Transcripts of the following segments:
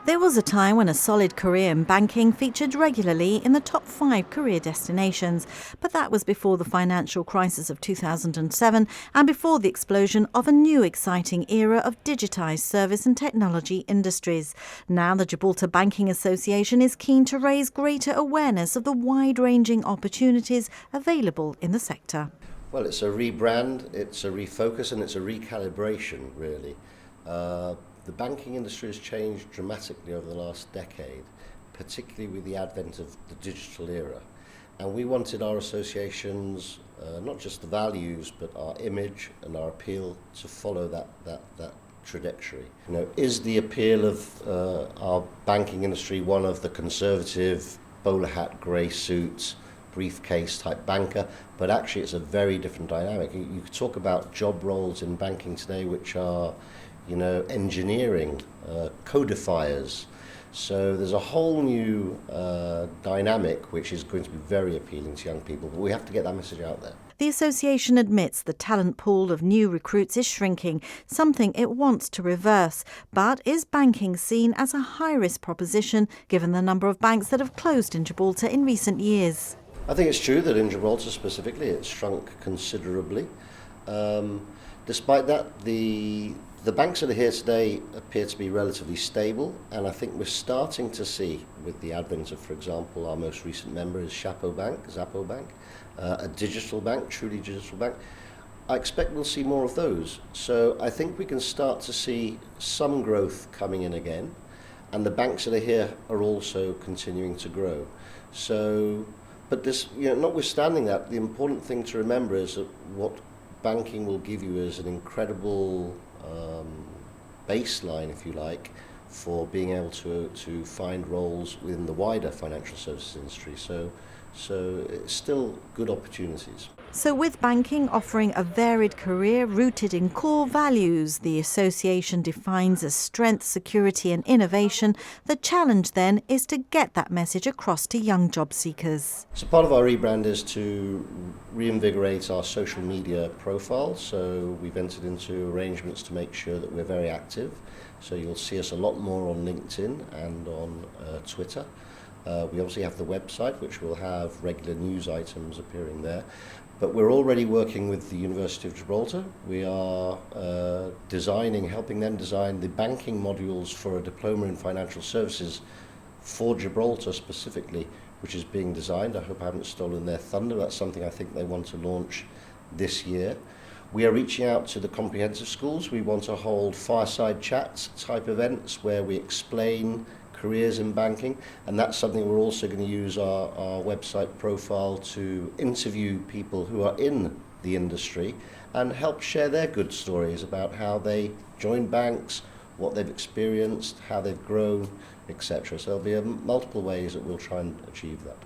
There was a time when a solid career in banking featured regularly in the top 5 career destinations, but that was before the financial crisis of 2007 and before the explosion of a new exciting era of digitised service and technology industries. Now the Gibraltar Banking Association is keen to raise greater awareness of the wide-ranging opportunities available in the sector. Well, it's a rebrand, it's a refocus, and it's a recalibration, really. The banking industry has changed dramatically over the last decade, particularly with the advent of the digital era. And we wanted our associations, not just the values, but our image and our appeal to follow that trajectory. Is the appeal of our banking industry one of the conservative, bowler hat, grey suits, briefcase type banker? But actually it's a very different dynamic. You talk about job roles in banking today which are engineering, codifiers. So there's a whole new dynamic which is going to be very appealing to young people, but we have to get that message out there. The association admits the talent pool of new recruits is shrinking, something it wants to reverse. But is banking seen as a high-risk proposition given the number of banks that have closed in Gibraltar in recent years? I think it's true that in Gibraltar specifically it's shrunk considerably. Despite that, the banks that are here today appear to be relatively stable, and I think we're starting to see, with the advent of, for example, our most recent member is Zappo Bank, a digital bank, truly digital bank. I expect we'll see more of those. So I think we can start to see some growth coming in again, and the banks that are here are also continuing to grow. So, but this, notwithstanding that, the important thing to remember is that what banking will give you is an incredible baseline, if you like, for being able to find roles within the wider financial services industry. So it's still good opportunities. So with banking offering a varied career rooted in core values the association defines as strength, security and innovation, the challenge then is to get that message across to young job seekers. So part of our rebrand is to reinvigorate our social media profile. So we've entered into arrangements to make sure that we're very active. So you'll see us a lot more on LinkedIn and on Twitter. We obviously have the website, which will have regular news items appearing there. But we're already working with the University of Gibraltar. We are helping them design the banking modules for a diploma in financial services for Gibraltar specifically, which is being designed. I hope I haven't stolen their thunder. That's something I think they want to launch this year. We are reaching out to the comprehensive schools. We want to hold fireside chats type events where we explain careers in banking, and that's something we're also going to use our website profile to interview people who are in the industry and help share their good stories about how they joined banks, what they've experienced, how they've grown, etc. So there'll be multiple ways that we'll try and achieve that.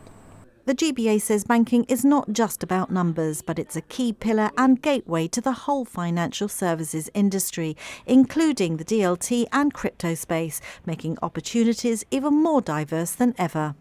The GBA says banking is not just about numbers, but it's a key pillar and gateway to the whole financial services industry, including the DLT and crypto space, making opportunities even more diverse than ever.